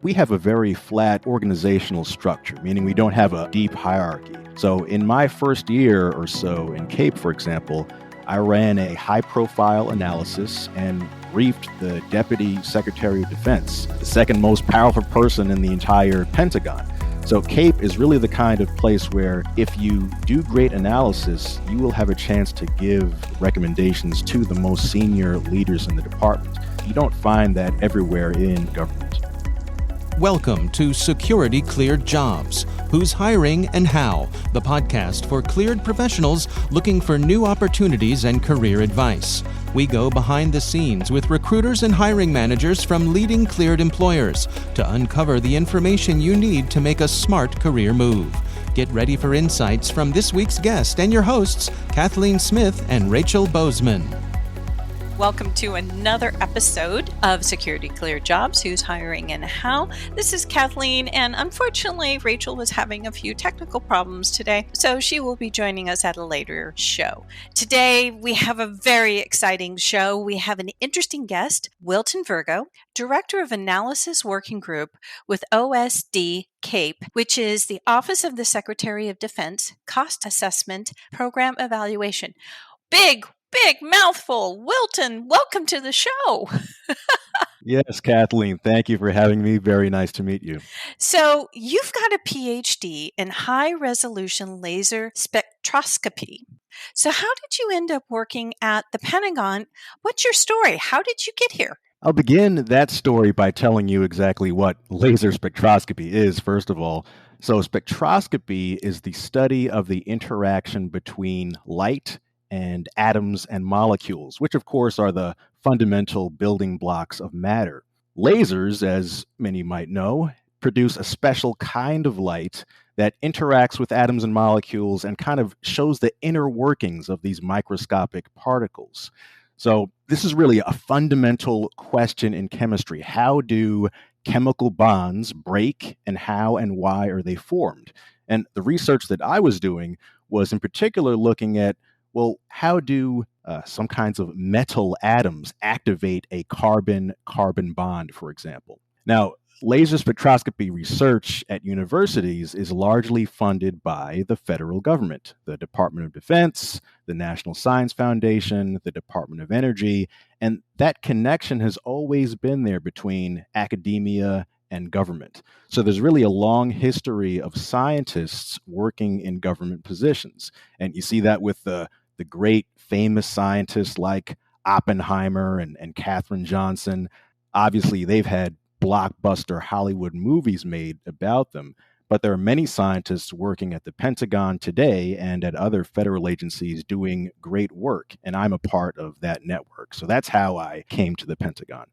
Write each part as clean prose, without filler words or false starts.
we have a very flat organizational structure, meaning we don't have a deep hierarchy. So in my first year or so in CAPE, for example, I ran a high-profile analysis and briefed the Deputy Secretary of Defense, the second most powerful person in the entire Pentagon. So CAPE is really the kind of place where if you do great analysis, you will have a chance to give recommendations to the most senior leaders in the department. You don't find that everywhere in government. Welcome to Security Cleared Jobs, Who's Hiring and How, the podcast for cleared professionals looking for new opportunities and career advice. We go behind the scenes with recruiters and hiring managers from leading cleared employers to uncover the information you need to make a smart career move. Get ready for insights from this week's guest and your hosts, Kathleen Smith and Rachel Bozeman. Welcome to another episode of Security Cleared Jobs, Who's Hiring and How. This is Kathleen, and unfortunately, Rachel was having a few technical problems today, so she will be joining us at a later show. Today, we have a very exciting show. We have an interesting guest, Wilton Virgo, Director of Analysis Working Group with OSD CAPE, which is the Office of the Secretary of Defense Cost Assessment Program Evaluation. Big mouthful. Wilton, welcome to the show. Yes, Kathleen, thank you for having me. Very nice to meet you. So you've got a PhD in high-resolution laser spectroscopy. So how did you end up working at the Pentagon? What's your story? How did you get here? I'll begin that story by telling you exactly what laser spectroscopy is, first of all. So spectroscopy is the study of the interaction between light and atoms and molecules, which of course are the fundamental building blocks of matter. Lasers, as many might know, produce a special kind of light that interacts with atoms and molecules and kind of shows the inner workings of these microscopic particles. So this is really a fundamental question in chemistry. How do chemical bonds break, and how and why are they formed? And the research that I was doing was in particular looking at, well, how do some kinds of metal atoms activate a carbon-carbon bond, for example? Now, laser spectroscopy research at universities is largely funded by the federal government, the Department of Defense, the National Science Foundation, the Department of Energy, and that connection has always been there between academia and government. So there's really a long history of scientists working in government positions. And you see that with the great famous scientists like Oppenheimer and Katherine Johnson. Obviously, they've had blockbuster Hollywood movies made about them, but there are many scientists working at the Pentagon today and at other federal agencies doing great work, and I'm a part of that network. So that's how I came to the Pentagon.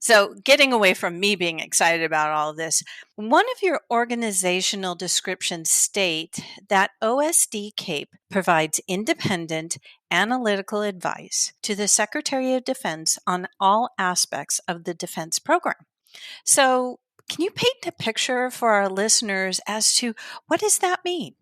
So getting away from me being excited about all of this, one of your organizational descriptions state that OSD CAPE provides independent analytical advice to the Secretary of Defense on all aspects of the defense program. So can you paint a picture for our listeners as to what does that mean?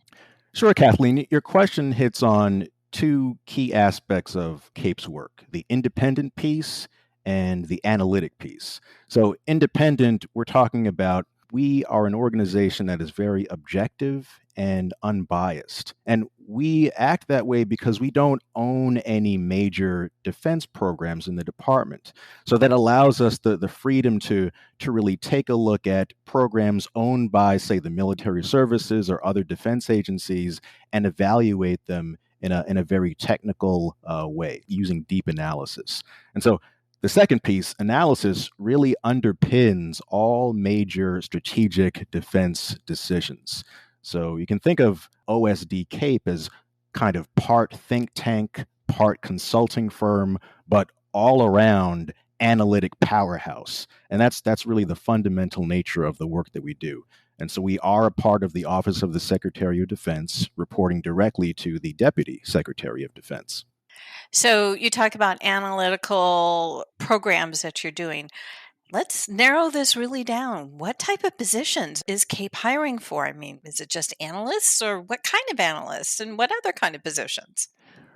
Sure, Kathleen. Your question hits on two key aspects of CAPE's work, the independent piece and the analytic piece. So independent, we're talking about we are an organization that is very objective and unbiased. And we act that way because we don't own any major defense programs in the department. So that allows us the freedom to really take a look at programs owned by, say, the military services or other defense agencies and evaluate them in a very technical way using deep analysis. And so the second piece, analysis, really underpins all major strategic defense decisions. So you can think of OSD CAPE as kind of part think tank, part consulting firm, but all around analytic powerhouse. And that's really the fundamental nature of the work that we do. And so we are a part of the Office of the Secretary of Defense, reporting directly to the Deputy Secretary of Defense. So you talk about analytical programs that you're doing. Let's narrow this really down. What type of positions is CAPE hiring for? I mean, is it just analysts, or what kind of analysts, and what other kind of positions?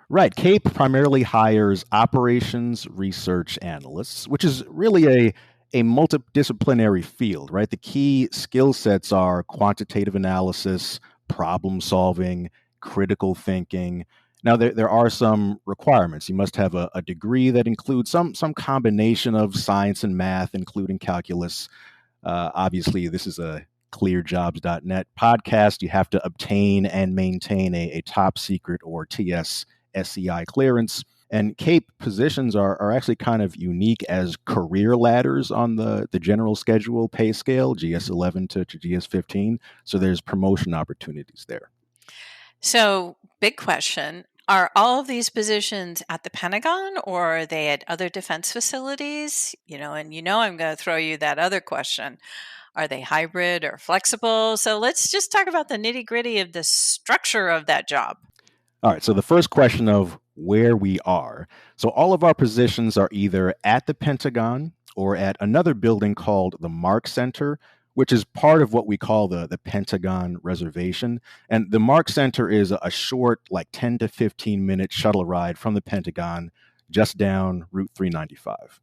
Right. CAPE primarily hires operations research analysts, which is really a multidisciplinary field, right? The key skill sets are quantitative analysis, problem solving, critical thinking. Now, there are some requirements. You must have a degree that includes some combination of science and math, including calculus. Obviously, this is a ClearedJobs.Net podcast. You have to obtain and maintain a top secret or TS SCI clearance. And CAPE positions are actually kind of unique as career ladders on the general schedule pay scale, GS11 to GS15. So there's promotion opportunities there. So, big question. Are all of these positions at the Pentagon or are they at other defense facilities? I'm going to throw you that other question. Are they hybrid or flexible? So let's just talk about the nitty gritty of the structure of that job. All right. So the first question of where we are. So all of our positions are either at the Pentagon or at another building called the Mark Center, which is part of what we call the Pentagon Reservation. And the Mark Center is a short, like 10 to 15 minute shuttle ride from the Pentagon just down Route 395.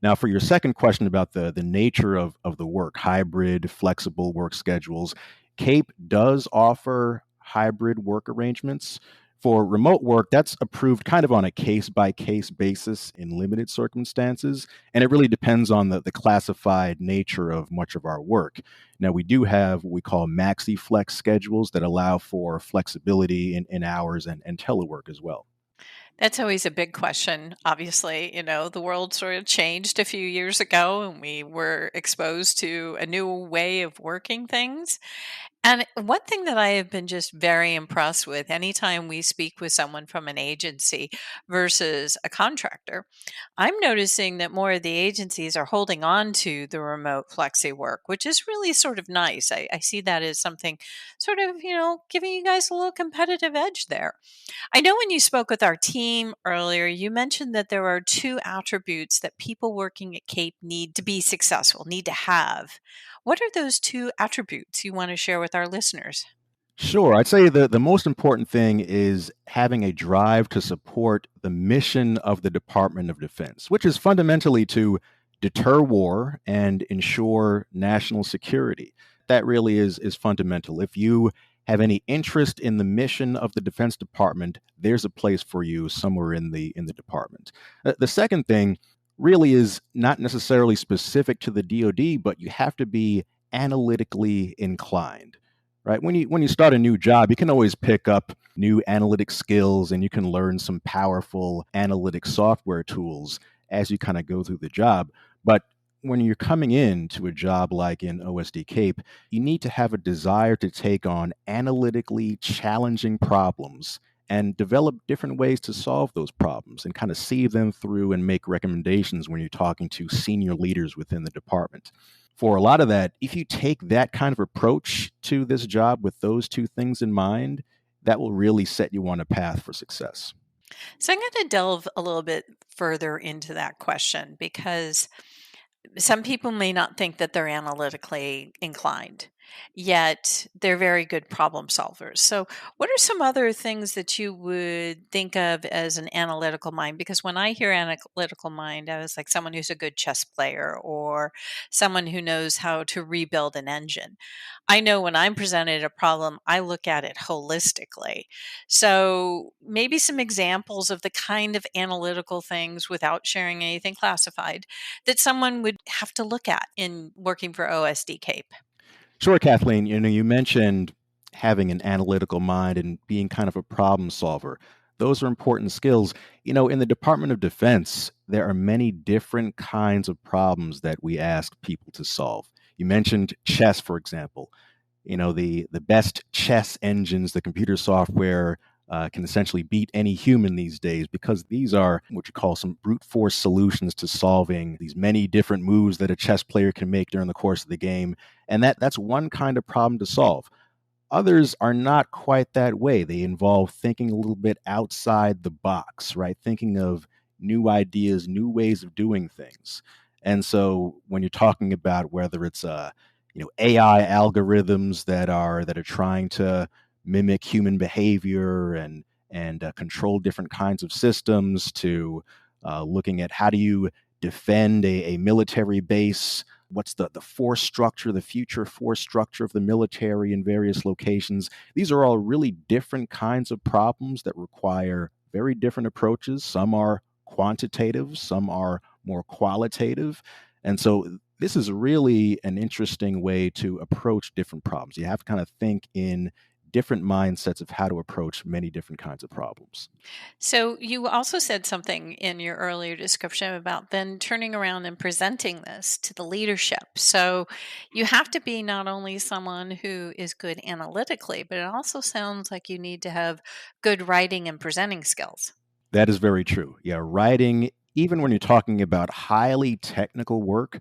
Now, for your second question about the nature of the work, hybrid, flexible work schedules, CAPE does offer hybrid work arrangements. For remote work, that's approved kind of on a case-by-case basis in limited circumstances, and it really depends on the classified nature of much of our work. Now, we do have what we call maxi-flex schedules that allow for flexibility in hours and telework as well. That's always a big question. Obviously, the world sort of changed a few years ago and we were exposed to a new way of working things. And one thing that I have been just very impressed with anytime we speak with someone from an agency versus a contractor, I'm noticing that more of the agencies are holding on to the remote flexi work, which is really sort of nice. I see that as something sort of, giving you guys a little competitive edge there. I know when you spoke with our team earlier, you mentioned that there are two attributes that people working at CAPE need to be successful, need to have. What are those two attributes you want to share with our listeners? Sure. I'd say the most important thing is having a drive to support the mission of the Department of Defense, which is fundamentally to deter war and ensure national security. That really is fundamental. If you have any interest in the mission of the Defense Department, there's a place for you somewhere in the department. The second thing really is not necessarily specific to the DoD, but you have to be analytically inclined. Right? When you start a new job, you can always pick up new analytic skills and you can learn some powerful analytic software tools as you kind of go through the job. But when you're coming into a job like in OSD CAPE, you need to have a desire to take on analytically challenging problems and develop different ways to solve those problems and kind of see them through and make recommendations when you're talking to senior leaders within the department. For a lot of that, if you take that kind of approach to this job with those two things in mind, that will really set you on a path for success. So I'm going to delve a little bit further into that question because some people may not think that they're analytically inclined, yet they're very good problem solvers. So, what are some other things that you would think of as an analytical mind? Because when I hear analytical mind, I was like someone who's a good chess player or someone who knows how to rebuild an engine. I know when I'm presented a problem, I look at it holistically. So, maybe some examples of the kind of analytical things without sharing anything classified that someone would have to look at in working for OSD CAPE. Sure, Kathleen. You mentioned having an analytical mind and being kind of a problem solver. Those are important skills. In the Department of Defense, there are many different kinds of problems that we ask people to solve. You mentioned chess, for example. The best chess engines, the computer software can essentially beat any human these days because these are what you call some brute force solutions to solving these many different moves that a chess player can make during the course of the game. And that's one kind of problem to solve. Others are not quite that way. They involve thinking a little bit outside the box, right? Thinking of new ideas, new ways of doing things. And so when you're talking about whether it's AI algorithms that are trying to mimic human behavior and control different kinds of systems, to looking at how do you defend a military base? What's the force structure, the future force structure of the military in various locations? These are all really different kinds of problems that require very different approaches. Some are quantitative, some are more qualitative. And so this is really an interesting way to approach different problems. You have to kind of think in different mindsets of how to approach many different kinds of problems. So you also said something in your earlier description about then turning around and presenting this to the leadership. So you have to be not only someone who is good analytically, but it also sounds like you need to have good writing and presenting skills. That is very true. Yeah, writing, even when you're talking about highly technical work,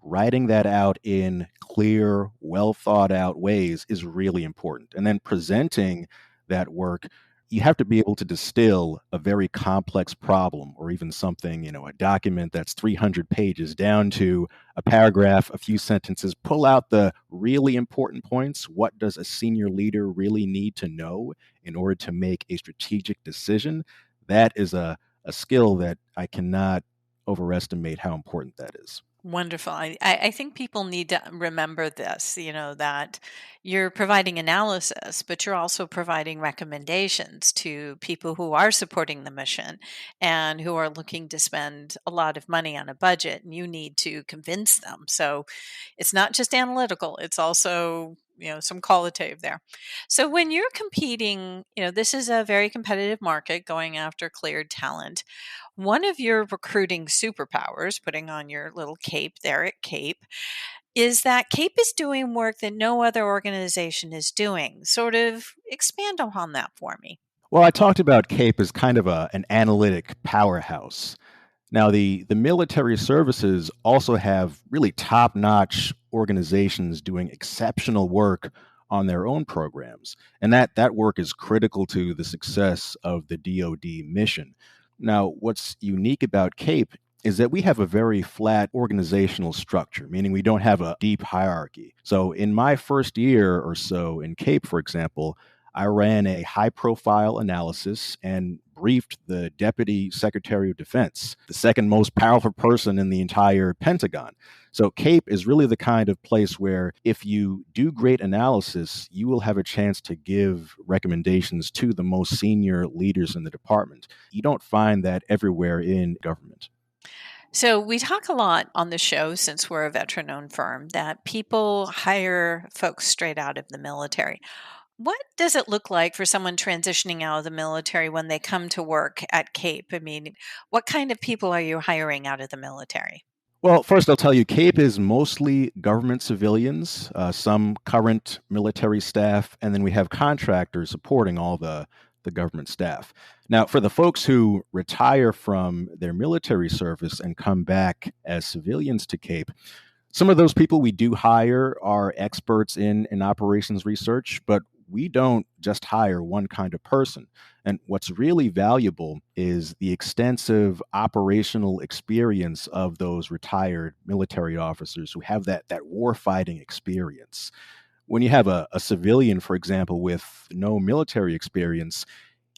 writing that out in clear, well thought out ways is really important. And then presenting that work, you have to be able to distill a very complex problem or even something, a document that's 300 pages down to a paragraph, a few sentences, pull out the really important points. What does a senior leader really need to know in order to make a strategic decision? That is a skill that I cannot overestimate how important that is. Wonderful. I think people need to remember this, that you're providing analysis, but you're also providing recommendations to people who are supporting the mission and who are looking to spend a lot of money on a budget, and you need to convince them. So it's not just analytical, it's also some qualitative there. So when you're competing, this is a very competitive market going after cleared talent. One of your recruiting superpowers, putting on your little cape there at CAPE, is that CAPE is doing work that no other organization is doing. Sort of expand upon that for me. Well, I talked about CAPE as kind of an analytic powerhouse. Now, the military services also have really top-notch organizations doing exceptional work on their own programs, and that work is critical to the success of the DoD mission. Now, what's unique about CAPE is that we have a very flat organizational structure, meaning we don't have a deep hierarchy. So in my first year or so in CAPE, for example, I ran a high-profile analysis and briefed the Deputy Secretary of Defense, the second most powerful person in the entire Pentagon. So CAPE is really the kind of place where if you do great analysis, you will have a chance to give recommendations to the most senior leaders in the department. You don't find that everywhere in government. So we talk a lot on the show, since we're a veteran-owned firm, that people hire folks straight out of the military. What does it look like for someone transitioning out of the military when they come to work at CAPE? I mean, what kind of people are you hiring out of the military? Well, first I'll tell you, CAPE is mostly government civilians, some current military staff, and then we have contractors supporting all the government staff. Now, for the folks who retire from their military service and come back as civilians to CAPE, some of those people we do hire are experts in operations research, but we don't just hire one kind of person. And what's really valuable is the extensive operational experience of those retired military officers who have that warfighting experience. When you have a civilian, for example, with no military experience,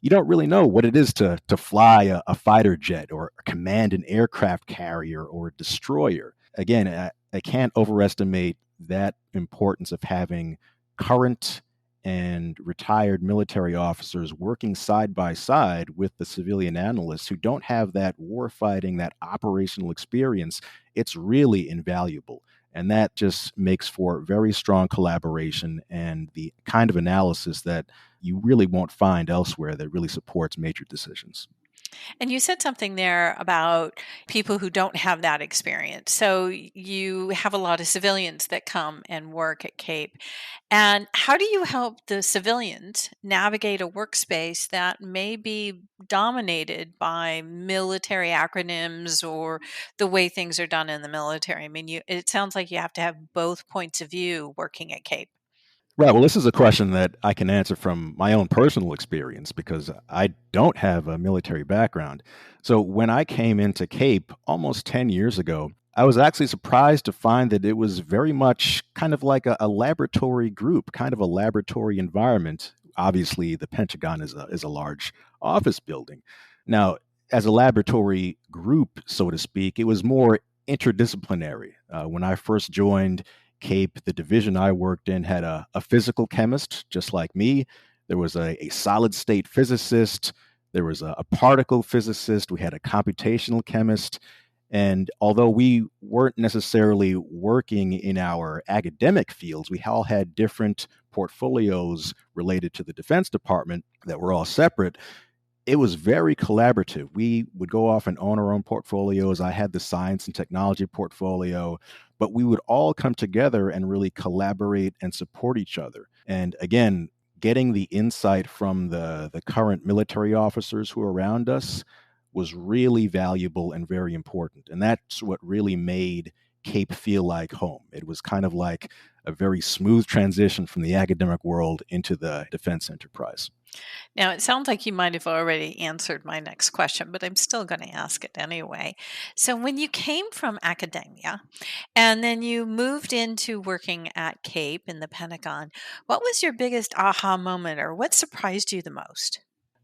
you don't really know what it is to fly a fighter jet or command an aircraft carrier or a destroyer. Again, I can't overestimate that importance of having current and retired military officers working side by side with the civilian analysts who don't have that warfighting, that operational experience. It's really invaluable. And that just makes for very strong collaboration and the kind of analysis that you really won't find elsewhere that really supports major decisions. And you said something there about people who don't have that experience. So you have a lot of civilians that come and work at CAPE. And how do you help the civilians navigate a workspace that may be dominated by military acronyms or the way things are done in the military? I mean, it sounds like you have to have both points of view working at CAPE. Right. Well, this is a question that I can answer from my own personal experience because I don't have a military background. So when I came into CAPE almost 10 years ago, I was actually surprised to find that it was very much kind of like a laboratory group, kind of a laboratory environment. Obviously, the Pentagon is a large office building. Now, as a laboratory group, so to speak, it was more interdisciplinary. When I first joined CAPE, the division I worked in had a physical chemist, just like me. There was a solid state physicist. There was a particle physicist. We had a computational chemist. And although we weren't necessarily working in our academic fields, we all had different portfolios related to the Defense Department that were all separate. It was very collaborative. We would go off and own our own portfolios. I had the science and technology portfolio, but we would all come together and really collaborate and support each other. And again, getting the insight from the current military officers who are around us was really valuable and very important. And that's what really made CAPE feel like home. It was kind of like a very smooth transition from the academic world into the defense enterprise. Now, it sounds like you might have already answered my next question, but I'm still going to ask it anyway. So when you came from academia and then you moved into working at CAPE in the Pentagon, what was your biggest aha moment or what surprised you the most?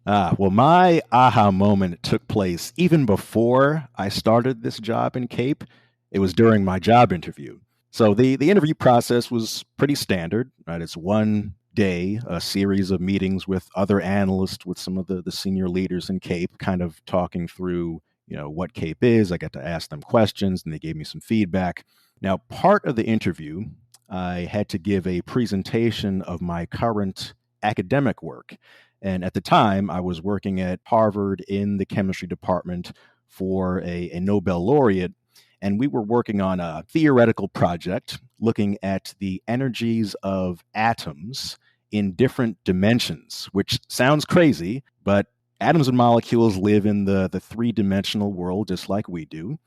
Well, my aha moment took place even before I started this job in CAPE. It was during my job interview. So the interview process was pretty standard, right? It's one day, a series of meetings with other analysts, with some of the senior leaders in CAPE, kind of talking through, what CAPE is. I got to ask them questions and they gave me some feedback. Now, part of the interview, I had to give a presentation of my current academic work. And at the time, I was working at Harvard in the chemistry department for a Nobel laureate. And we were working on a theoretical project looking at the energies of atoms in different dimensions, which sounds crazy, but atoms and molecules live in the three-dimensional world just like we do.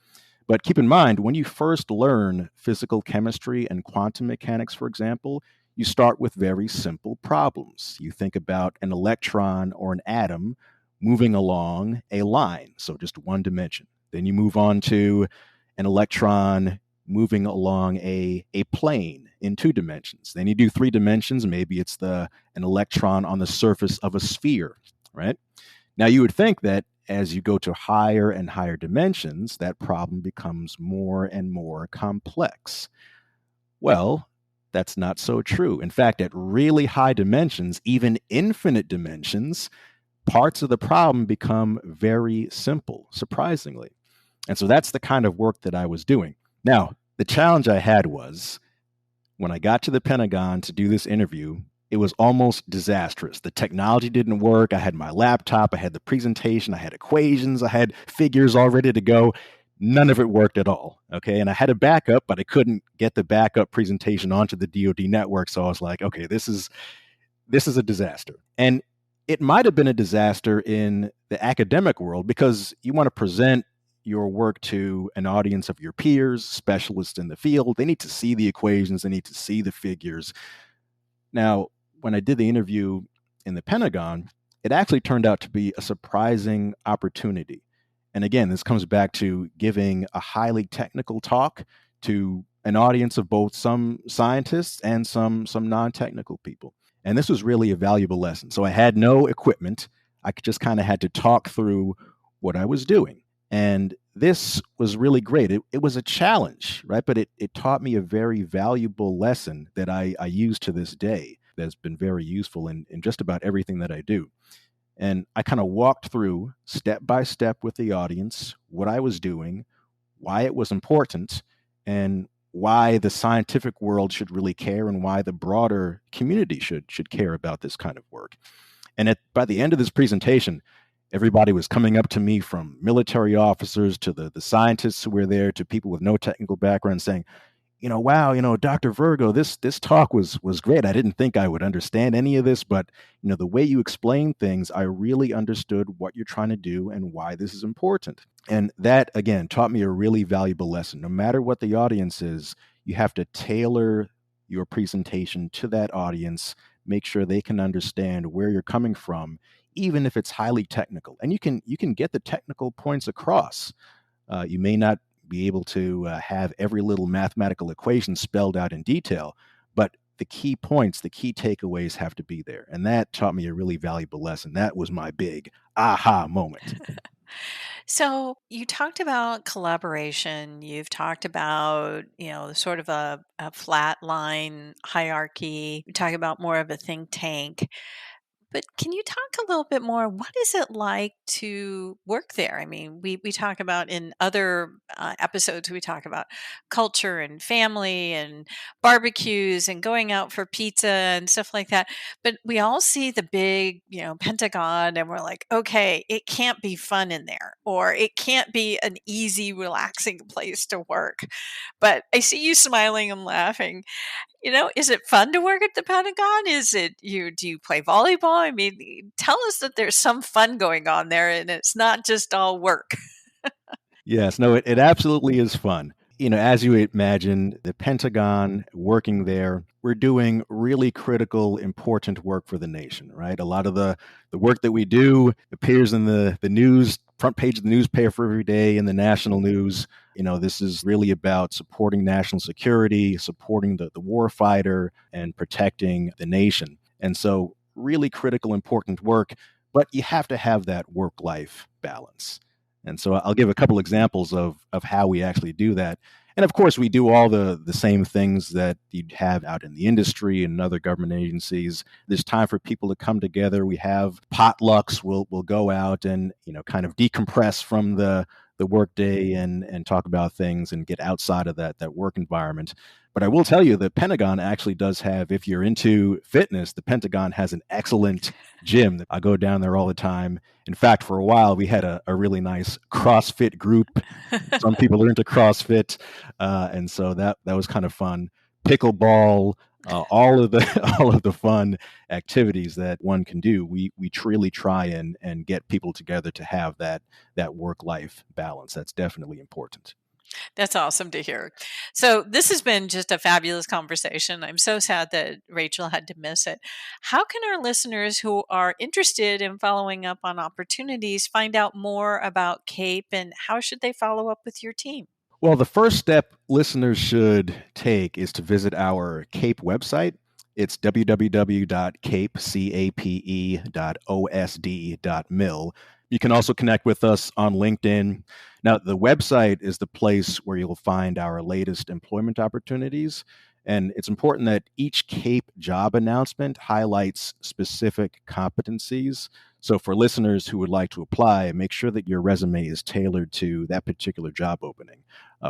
But keep in mind, when you first learn physical chemistry and quantum mechanics, for example, you start with very simple problems. You think about an electron or an atom moving along a line, so just one dimension. Then you move on to an electron moving along a plane in two dimensions. Then you do three dimensions. Maybe it's an electron on the surface of a sphere, right? Now, you would think that as you go to higher and higher dimensions, that problem becomes more and more complex. Well, that's not so true. In fact, at really high dimensions, even infinite dimensions, parts of the problem become very simple, surprisingly. And so that's the kind of work that I was doing. Now, the challenge I had was when I got to the Pentagon to do this interview, it was almost disastrous. The technology didn't work. I had my laptop, I had the presentation, I had equations, I had figures all ready to go. None of it worked at all. Okay. And I had a backup, but I couldn't get the backup presentation onto the DoD network. So I was like, okay, this is a disaster. And it might have been a disaster in the academic world because you want to present your work to an audience of your peers, specialists in the field. They need to see the equations, they need to see the figures. Now, when I did the interview in the Pentagon, it actually turned out to be a surprising opportunity. And again, this comes back to giving a highly technical talk to an audience of both some scientists and some non-technical people. And this was really a valuable lesson. So I had no equipment. I just kind of had to talk through what I was doing. And this was really great. It was a challenge, right? But it taught me a very valuable lesson that I use to this day that's been very useful in just about everything that I do. And I kind of walked through step by step with the audience what I was doing, why it was important, and why the scientific world should really care and why the broader community should care about this kind of work. And by the end of this presentation, everybody was coming up to me, from military officers to the scientists who were there to people with no technical background, saying, wow, Dr. Virgo, this talk was great. I didn't think I would understand any of this, but the way you explain things, I really understood what you're trying to do and why this is important. And that, again, taught me a really valuable lesson. No matter what the audience is, you have to tailor your presentation to that audience, make sure they can understand where you're coming from, even if it's highly technical. And you can get the technical points across. You may not be able to have every little mathematical equation spelled out in detail, but the key points, the key takeaways have to be there. And that taught me a really valuable lesson. That was my big aha moment. So you talked about collaboration. You've talked about, sort of a flat line hierarchy. You talk about more of a think tank. But can you talk a little bit more? What is it like to work there? I mean, we talk about in other episodes, we talk about culture and family and barbecues and going out for pizza and stuff like that. But we all see the big, Pentagon, and we're like, okay, it can't be fun in there, or it can't be an easy, relaxing place to work. But I see you smiling and laughing. Is it fun to work at the Pentagon? Do you play volleyball? I mean, tell us that there's some fun going on there and it's not just all work. Yes, no, it absolutely is fun. As you imagine, the Pentagon working there, we're doing really critical, important work for the nation, right? A lot of the work that we do appears in the news, front page of the newspaper every day in the national news. This is really about supporting national security, supporting the war fighter, and protecting the nation. And so really critical, important work, but you have to have that work-life balance. And so I'll give a couple examples of how we actually do that. And of course, we do all the same things that you'd have out in the industry and other government agencies. There's time for people to come together. We have potlucks. We'll go out and kind of decompress from the workday and talk about things and get outside of that work environment. But I will tell you, the Pentagon actually does have, if you're into fitness, the Pentagon has an excellent gym. I go down there all the time. In fact, for a while, we had a really nice CrossFit group. Some people are into CrossFit. And so that was kind of fun. Pickleball, all of the fun activities that one can do. We truly try and get people together to have that work-life balance. That's definitely important. That's awesome to hear. So this has been just a fabulous conversation. I'm so sad that Rachel had to miss it. How can our listeners who are interested in following up on opportunities find out more about CAPE, and how should they follow up with your team? Well, the first step listeners should take is to visit our CAPE website. It's www.cape.osd.mil. You can also connect with us on LinkedIn. Now, the website is the place where you'll find our latest employment opportunities. And it's important that each CAPE job announcement highlights specific competencies. So for listeners who would like to apply, make sure that your resume is tailored to that particular job opening.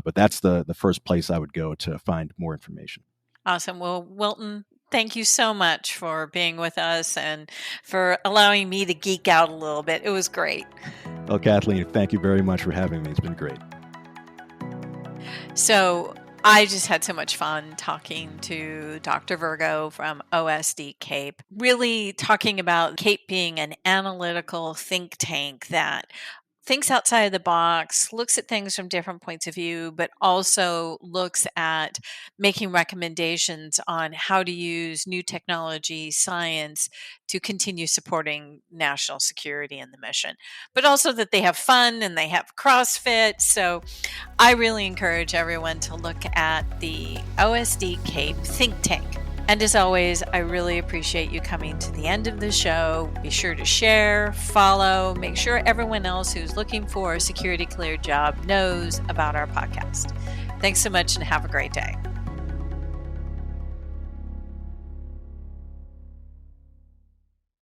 But that's the first place I would go to find more information. Awesome. Well, Wilton, thank you so much for being with us and for allowing me to geek out a little bit. It was great. Well, Kathleen, thank you very much for having me. It's been great. So I just had so much fun talking to Dr. Virgo from OSD CAPE, really talking about CAPE being an analytical think tank that thinks outside of the box, looks at things from different points of view, but also looks at making recommendations on how to use new technology, science to continue supporting national security and the mission, but also that they have fun and they have CrossFit. So I really encourage everyone to look at the OSD CAPE think tank. And as always, I really appreciate you coming to the end of the show. Be sure to share, follow, make sure everyone else who's looking for a security cleared job knows about our podcast. Thanks so much and have a great day.